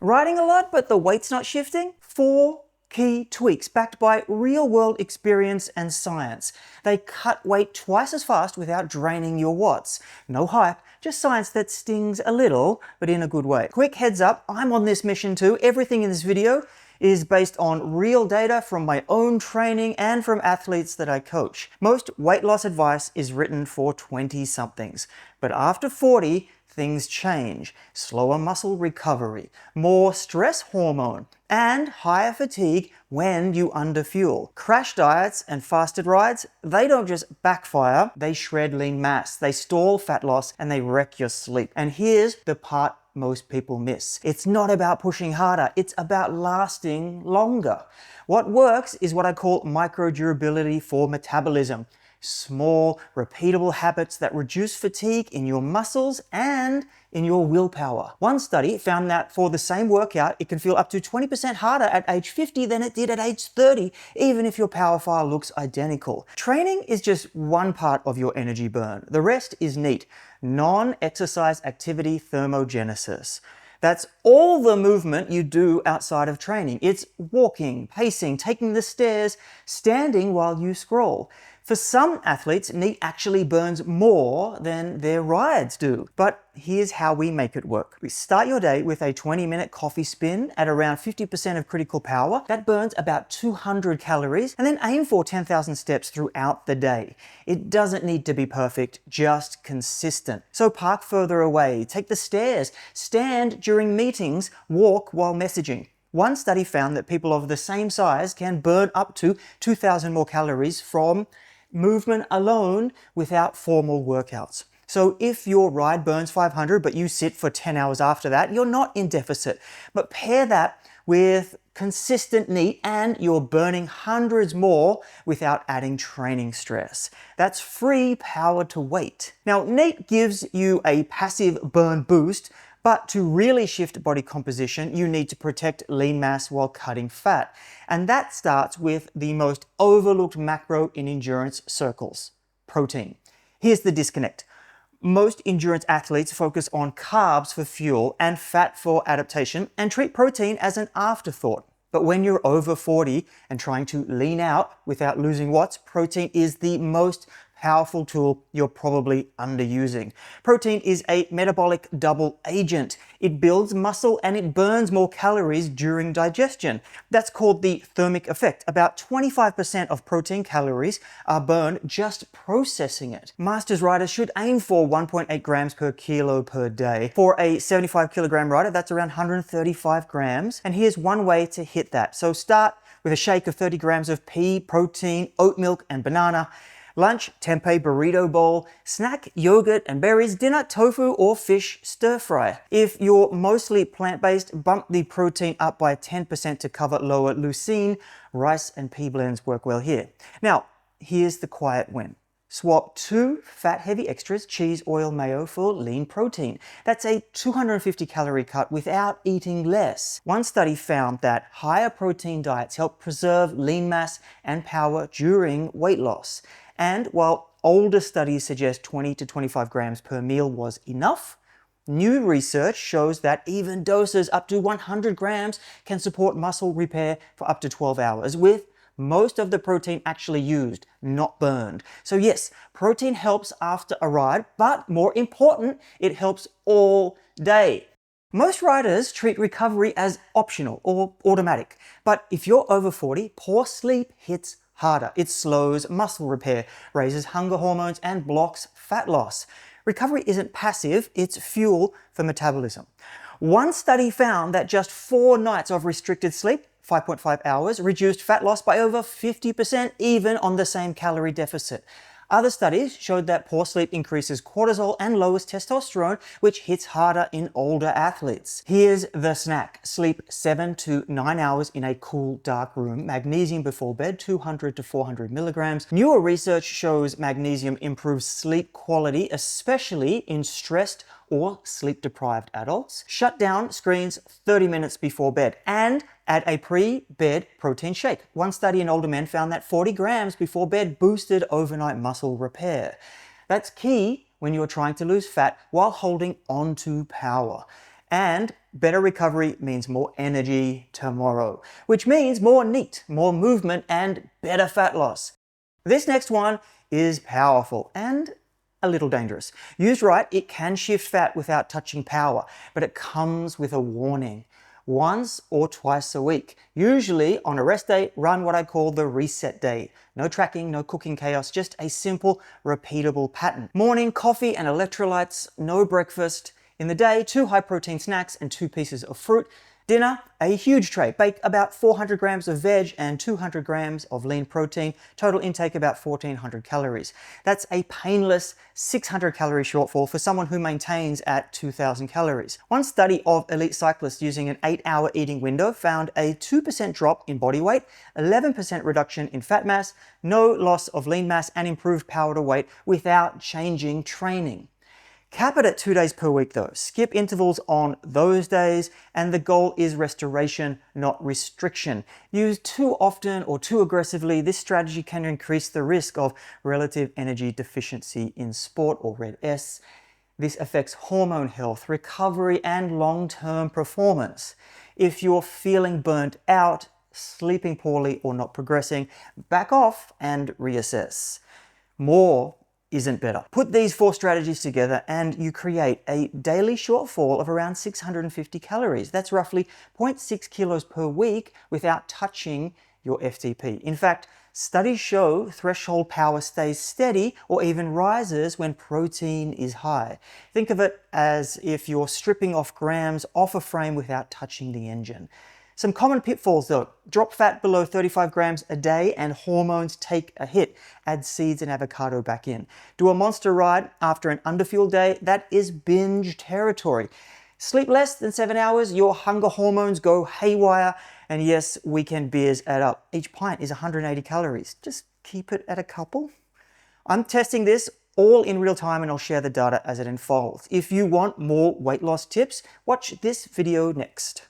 Riding a lot, but the weight's not shifting? 4 key tweaks backed by real-world experience and science. They cut weight twice as fast without draining your watts. No hype, just science that stings a little, but in a good way. Quick heads up, I'm on this mission too. Everything in this video is based on real data from my own training and from athletes that I coach. Most weight loss advice is written for 20-somethings, but after 40, things change. Slower muscle recovery, more stress hormone, and higher fatigue when you underfuel. Crash diets and fasted rides, they don't just backfire, they shred lean mass, they stall fat loss, and they wreck your sleep. And here's the part most people miss. It's not about pushing harder, it's about lasting longer. What works is what I call micro-durability for metabolism. Small, repeatable habits that reduce fatigue in your muscles and in your willpower. One study found that for the same workout, it can feel up to 20% harder at age 50 than it did at age 30, even if your power file looks identical. Training is just one part of your energy burn. The rest is neat. Non-exercise activity thermogenesis. That's all the movement you do outside of training. It's walking, pacing, taking the stairs, standing while you scroll. For some athletes, NEAT actually burns more than their rides do. But here's how we make it work. We start your day with a 20-minute coffee spin at around 50% of critical power. That burns about 200 calories, and then aim for 10,000 steps throughout the day. It doesn't need to be perfect, just consistent. So park further away, take the stairs, stand during meetings, walk while messaging. One study found that people of the same size can burn up to 2,000 more calories from movement alone without formal workouts. So if your ride burns 500 but you sit for 10 hours after that, you're not in deficit. But pair that with consistent NEAT and you're burning hundreds more without adding training stress. That's free power to weight. Now, NEAT gives you a passive burn boost, but to really shift body composition, you need to protect lean mass while cutting fat. And that starts with the most overlooked macro in endurance circles, protein. Here's the disconnect. Most endurance athletes focus on carbs for fuel and fat for adaptation and treat protein as an afterthought. But when you're over 40 and trying to lean out without losing watts, protein is the most powerful tool you're probably underusing. Protein is a metabolic double agent. It builds muscle and it burns more calories during digestion. That's called the thermic effect. About 25% of protein calories are burned just processing it. Masters riders should aim for 1.8 grams per kilo per day. For a 75 kilogram rider, that's around 135 grams. And here's one way to hit that. So start with a shake of 30 grams of pea, protein, oat milk, and banana. Lunch, tempeh burrito bowl. Snack, yogurt and berries. Dinner, tofu or fish stir fry. If you're mostly plant-based, bump the protein up by 10% to cover lower leucine. Rice and pea blends work well here. Now, here's the quiet win. Swap 2 fat-heavy extras, cheese, oil, mayo, for lean protein. That's a 250 calorie cut without eating less. One study found that higher protein diets help preserve lean mass and power during weight loss. And while older studies suggest 20 to 25 grams per meal was enough, new research shows that even doses up to 100 grams can support muscle repair for up to 12 hours, with most of the protein actually used, not burned. So yes, protein helps after a ride, but more important, it helps all day. Most riders treat recovery as optional or automatic, but if you're over 40, poor sleep hits harder. It slows muscle repair, raises hunger hormones, and blocks fat loss. Recovery isn't passive, it's fuel for metabolism. One study found that just 4 nights of restricted sleep, 5.5 hours, reduced fat loss by over 50% even on the same calorie deficit. Other studies showed that poor sleep increases cortisol and lowers testosterone, which hits harder in older athletes. Here's the snack. Sleep 7 to 9 hours in a cool, dark room. Magnesium before bed, 200 to 400 milligrams. Newer research shows magnesium improves sleep quality, especially in stressed or sleep-deprived adults. Shut down screens 30 minutes before bed and add a pre-bed protein shake. One study in older men found that 40 grams before bed boosted overnight muscle repair. That's key when you're trying to lose fat while holding on to power. And better recovery means more energy tomorrow, which means more NEAT, more movement, and better fat loss. This next one is powerful and a little dangerous. Used right, it can shift fat without touching power, but it comes with a warning. Once or twice a week. Usually on a rest day, run what I call the reset day. No tracking, no cooking chaos, just a simple, repeatable pattern. Morning, coffee and electrolytes, no breakfast. In the day, 2 high-protein snacks and 2 pieces of fruit. Dinner, a huge tray. Bake about 400 grams of veg and 200 grams of lean protein. Total intake about 1,400 calories. That's a painless 600 calorie shortfall for someone who maintains at 2,000 calories. One study of elite cyclists using an 8-hour eating window found a 2% drop in body weight, 11% reduction in fat mass, no loss of lean mass, and improved power to weight without changing training. Cap it at 2 days per week though. Skip intervals on those days, and the goal is restoration, not restriction. Used too often or too aggressively, this strategy can increase the risk of relative energy deficiency in sport, or RED-S. This affects hormone health, recovery, and long-term performance. If you're feeling burnt out, sleeping poorly, or not progressing, back off and reassess. More isn't better. Put these 4 strategies together and you create a daily shortfall of around 650 calories. That's roughly 0.6 kilos per week without touching your FTP. In fact, studies show threshold power stays steady or even rises when protein is high. Think of it as if you're stripping off grams off a frame without touching the engine. Some common pitfalls though: drop fat below 35 grams a day and hormones take a hit. Add seeds and avocado back in. Do a monster ride after an underfueled day, that is binge territory. Sleep less than 7 hours, your hunger hormones go haywire, and yes, weekend beers add up. Each pint is 180 calories. Just keep it at a couple. I'm testing this all in real time and I'll share the data as it unfolds. If you want more weight loss tips, watch this video next.